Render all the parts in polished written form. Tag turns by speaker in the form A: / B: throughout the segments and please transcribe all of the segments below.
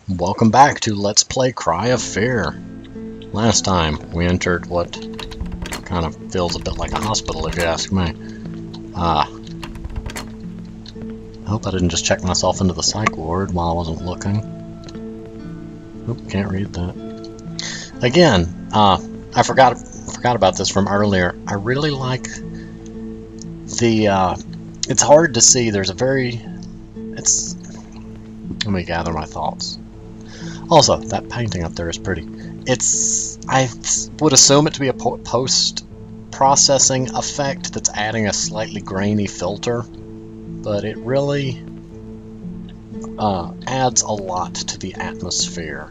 A: Welcome back to Let's Play Cry of Fear. Last time we entered what kind of feels a bit like a hospital if you ask me. I hope I didn't just check myself into the psych ward while I wasn't looking. Oop, can't read that. Again, I forgot about this from earlier. I really like the, it's hard to see, there's a very, let me gather my thoughts. Also, that painting up there is pretty. I would assume it to be a post-processing effect that's adding a slightly grainy filter, but it really adds a lot to the atmosphere.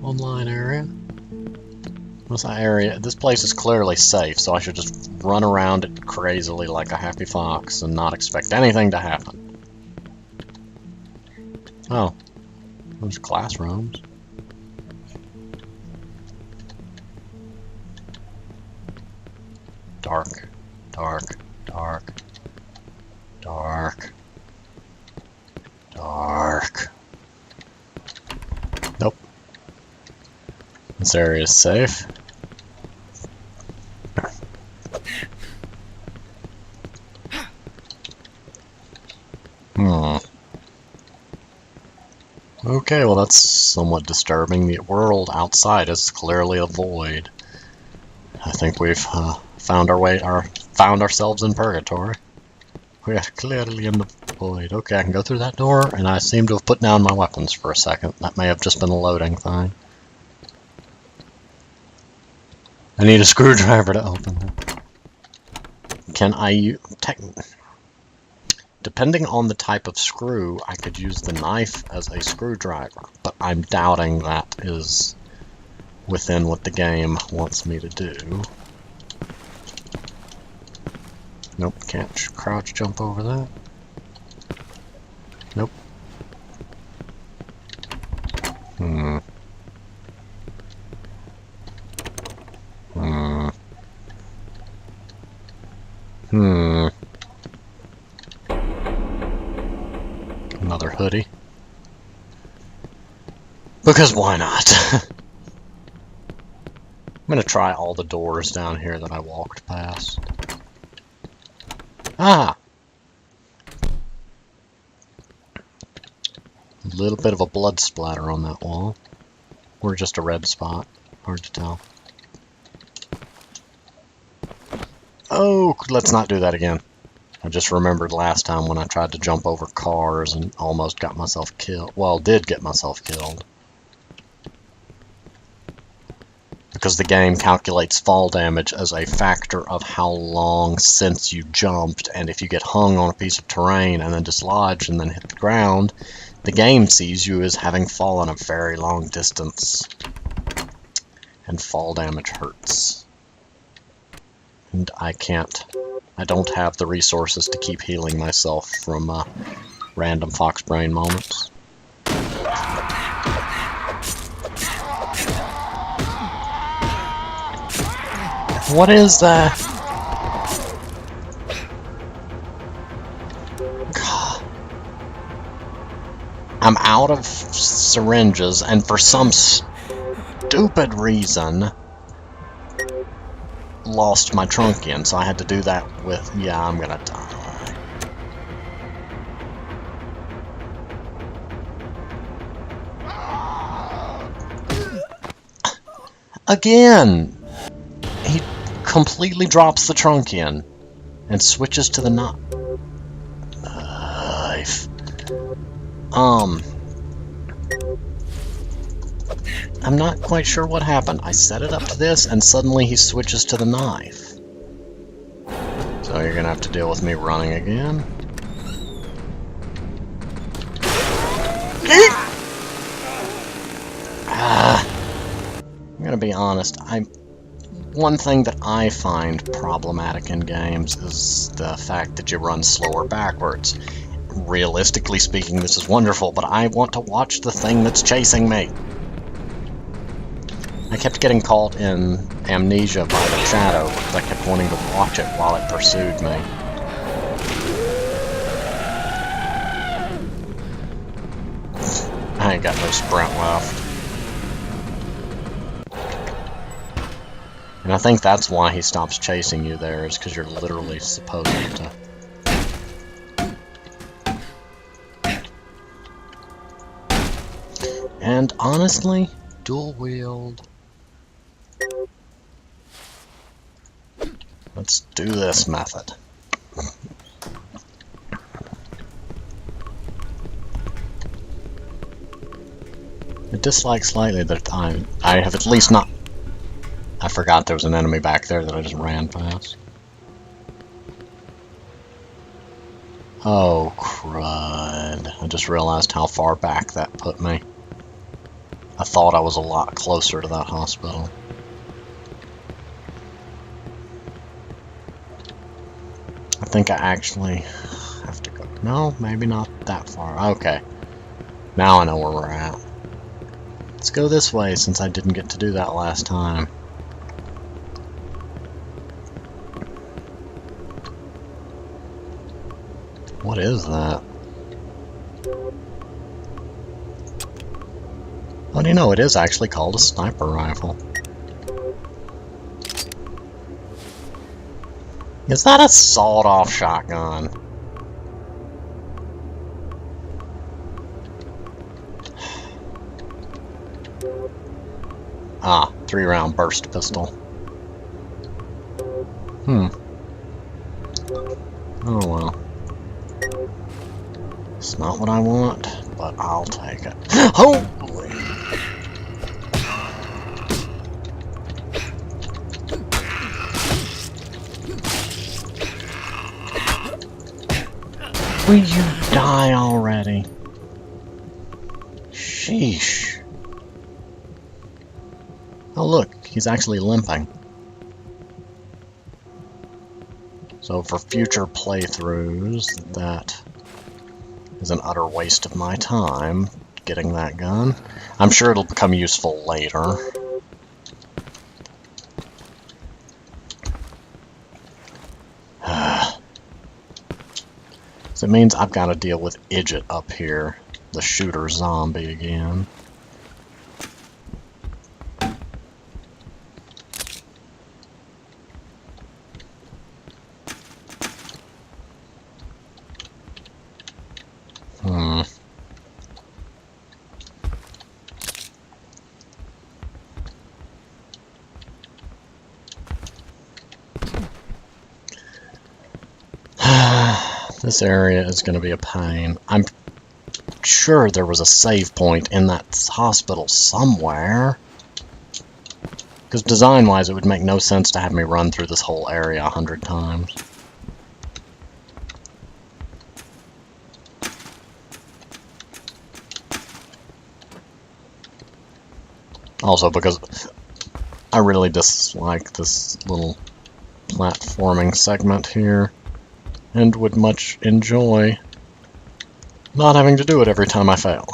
A: Online area. What's that area? This place is clearly safe, so I should just run around it crazily like a happy fox and not expect anything to happen. Oh, those classrooms. Dark, dark, dark, dark, dark. Nope. This area is safe. Okay, well that's somewhat disturbing. The world outside is clearly a void. I think we've found ourselves in purgatory. We are clearly in the void. Okay, I can go through that door, and I seem to have put down my weapons for a second. That may have just been a loading thing. I need a screwdriver to open it. Can I use... Depending on the type of screw, I could use the knife as a screwdriver, but I'm doubting that is within what the game wants me to do. Nope, can't crouch jump over that. Nope. Another hoodie. Because why not? I'm gonna try all the doors down here that I walked past. Ah! A little bit of a blood splatter on that wall. Or just a red spot. Hard to tell. Oh, let's not do that again. I just remembered last time when I tried to jump over cars and almost got myself killed. Well, did get myself killed. Because the game calculates fall damage as a factor of how long since you jumped, and if you get hung on a piece of terrain and then dislodged and then hit the ground, the game sees you as having fallen a very long distance. And fall damage hurts. And I don't have the resources to keep healing myself from random fox brain moments. What is that? God. I'm out of syringes, and for some stupid reason lost my truncheon, so I had to do that with... Yeah, I'm gonna die. Again! He completely drops the truncheon and switches to the knife. I'm not quite sure what happened. I set it up to this, and suddenly he switches to the knife. So you're gonna have to deal with me running again. I'm gonna be honest, one thing that I find problematic in games is the fact that you run slower backwards. Realistically speaking, this is wonderful, but I want to watch the thing that's chasing me. I kept getting caught in amnesia by the shadow because I kept wanting to watch it while it pursued me. got no sprint left. And I think that's why he stops chasing you there, is because you're literally supposed to. And honestly, dual wield. Let's do this method. I dislike slightly that I have at least not... I forgot there was an enemy back there that I just ran past. Oh, crud. I just realized how far back that put me. I thought I was a lot closer to that hospital. I think I actually have to go... No, maybe not that far. Okay. Now I know where we're at. Let's go this way since I didn't get to do that last time. What is that? How do you know? It is actually called a sniper rifle. Is that a sawed-off shotgun? Ah, 3-round burst pistol. Oh well. It's not what I want, but I'll take it. Holy! Will you die already? Sheesh. Oh look, he's actually limping. So for future playthroughs, that is an utter waste of my time getting that gun. I'm sure it'll become useful later. So it means I've got to deal with Idjit up here, the shooter zombie again. This area is going to be a pain. I'm sure there was a save point in that hospital somewhere. Because design-wise, it would make no sense to have me run through this whole area 100 times. Also because I really dislike this little platforming segment here. And would much enjoy not having to do it every time I fail.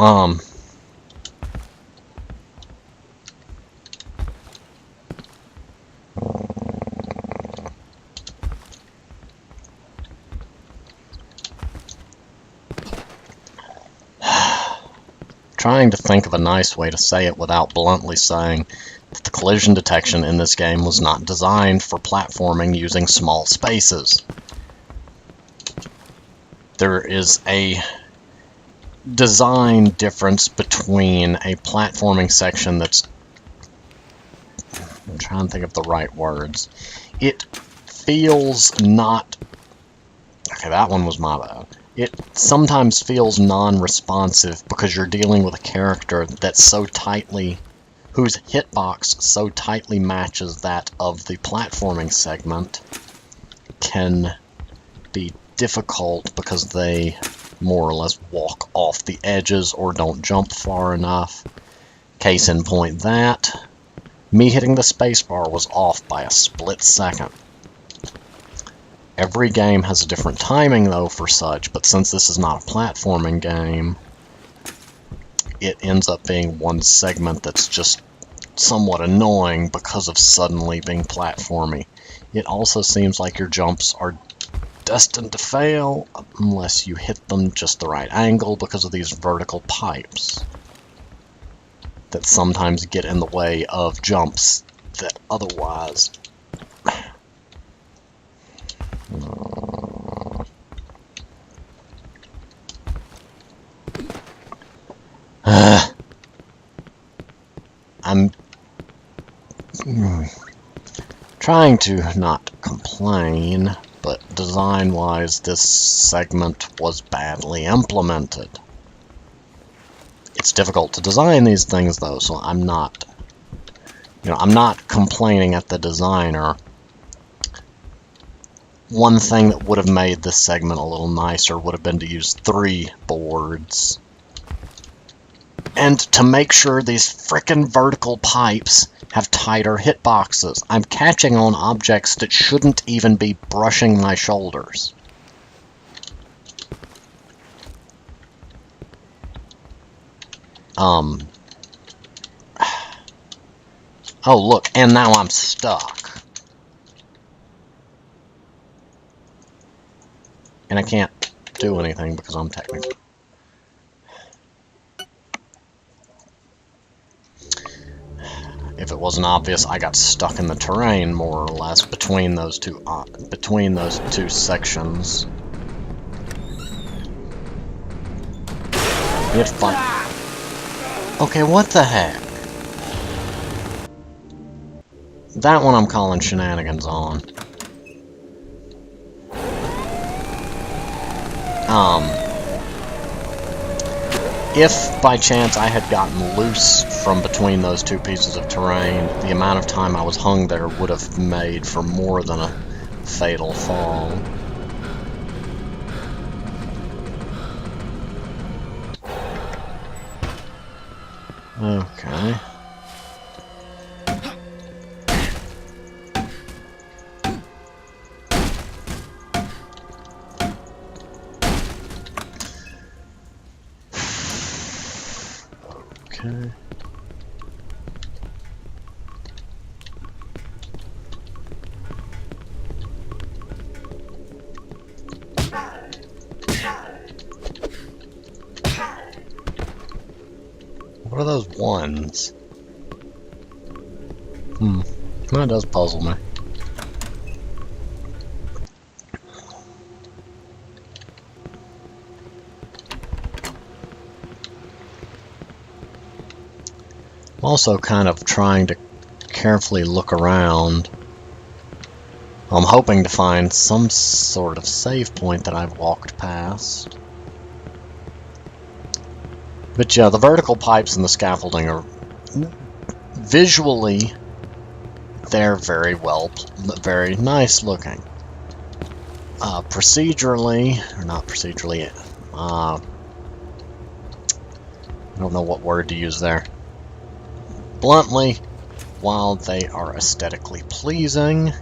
A: Trying to think of a nice way to say it without bluntly saying that the collision detection in this game was not designed for platforming using small spaces. There is a design difference between a platforming section that's... I'm trying to think of the right words. It feels not... Okay, that one was my bad. It sometimes feels non-responsive because you're dealing with a character that's so tightly... whose hitbox so tightly matches that of the platforming segment can be difficult because they more or less walk off the edges or don't jump far enough. Case in point that me hitting the spacebar was off by a split second. Every game has a different timing though for such, but since this is not a platforming game, it ends up being one segment that's just somewhat annoying because of suddenly being platformy. It also seems like your jumps are destined to fail unless you hit them just the right angle because of these vertical pipes. that sometimes get in the way of jumps that otherwise... I'm trying to not complain, but design-wise, this segment was badly implemented. It's difficult to design these things, though, so I'm not, I'm not complaining at the designer. One thing that would have made this segment a little nicer would have been to use 3 boards. And to make sure these frickin' vertical pipes have tighter hitboxes. I'm catching on objects that shouldn't even be brushing my shoulders. Oh, look, and now I'm stuck. And I can't do anything because I'm technically... If it wasn't obvious, I got stuck in the terrain, more or less, between those two sections. You have to fight. Okay, what the heck? That one I'm calling shenanigans on. If by chance I had gotten loose from between those 2 pieces of terrain, the amount of time I was hung there would have made for more than a fatal fall. Okay. Okay. What are those ones? That does puzzle me. I'm also kind of trying to carefully look around. I'm hoping to find some sort of save point that I've walked past. But yeah, the vertical pipes and the scaffolding are visually, they're very nice looking. Procedurally, or not procedurally, I don't know what word to use there. Bluntly, while they are aesthetically pleasing,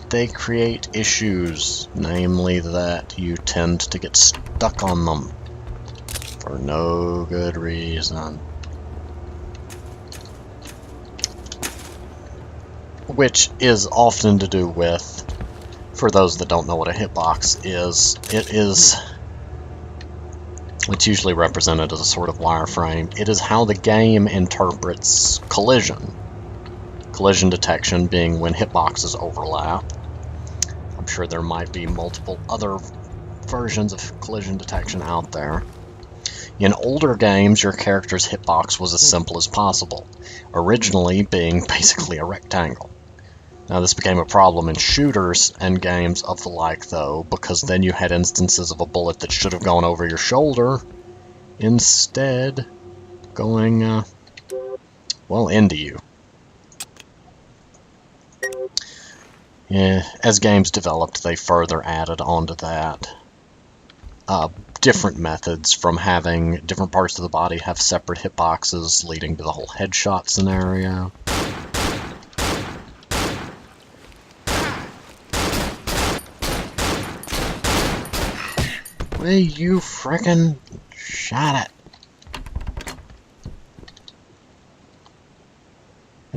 A: they create issues, namely that you tend to get stuck on them for no good reason. Which is often to do with, for those that don't know what a hitbox is, it's usually represented as a sort of wireframe. It is how the game interprets collision. Collision detection being when hitboxes overlap. I'm sure there might be multiple other versions of collision detection out there. In older games, your character's hitbox was as simple as possible, originally being basically a rectangle. Now, this became a problem in shooters and games of the like, though, because then you had instances of a bullet that should have gone over your shoulder, instead going, well, into you. Yeah, as games developed, they further added onto that different methods, from having different parts of the body have separate hitboxes, leading to the whole headshot scenario. Will you frickin' shot it?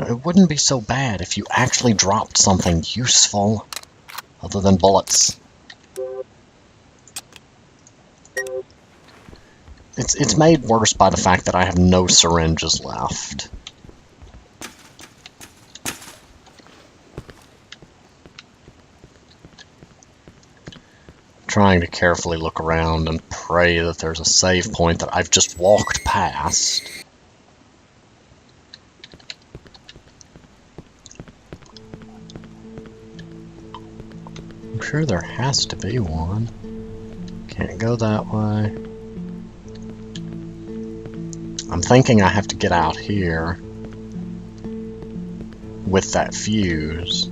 A: It wouldn't be so bad if you actually dropped something useful other than bullets. It's made worse by the fact that I have no syringes left. Trying to carefully look around and pray that there's a save point that I've just walked past. I'm sure there has to be one. Can't go that way. I'm thinking I have to get out here with that fuse.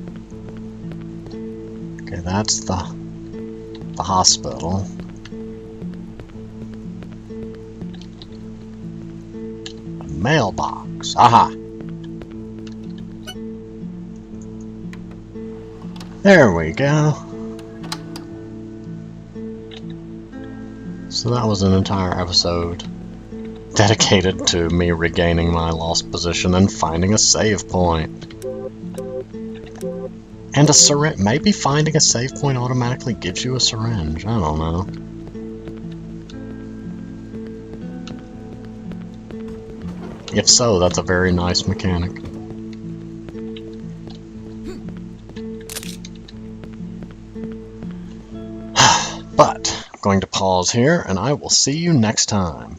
A: Okay, that's the hospital. A mailbox. Aha! There we go. So that was an entire episode dedicated to me regaining my lost position and finding a save point. And a syringe. Maybe finding a save point automatically gives you a syringe. I don't know. If so, that's a very nice mechanic. But I'm going to pause here, and I will see you next time.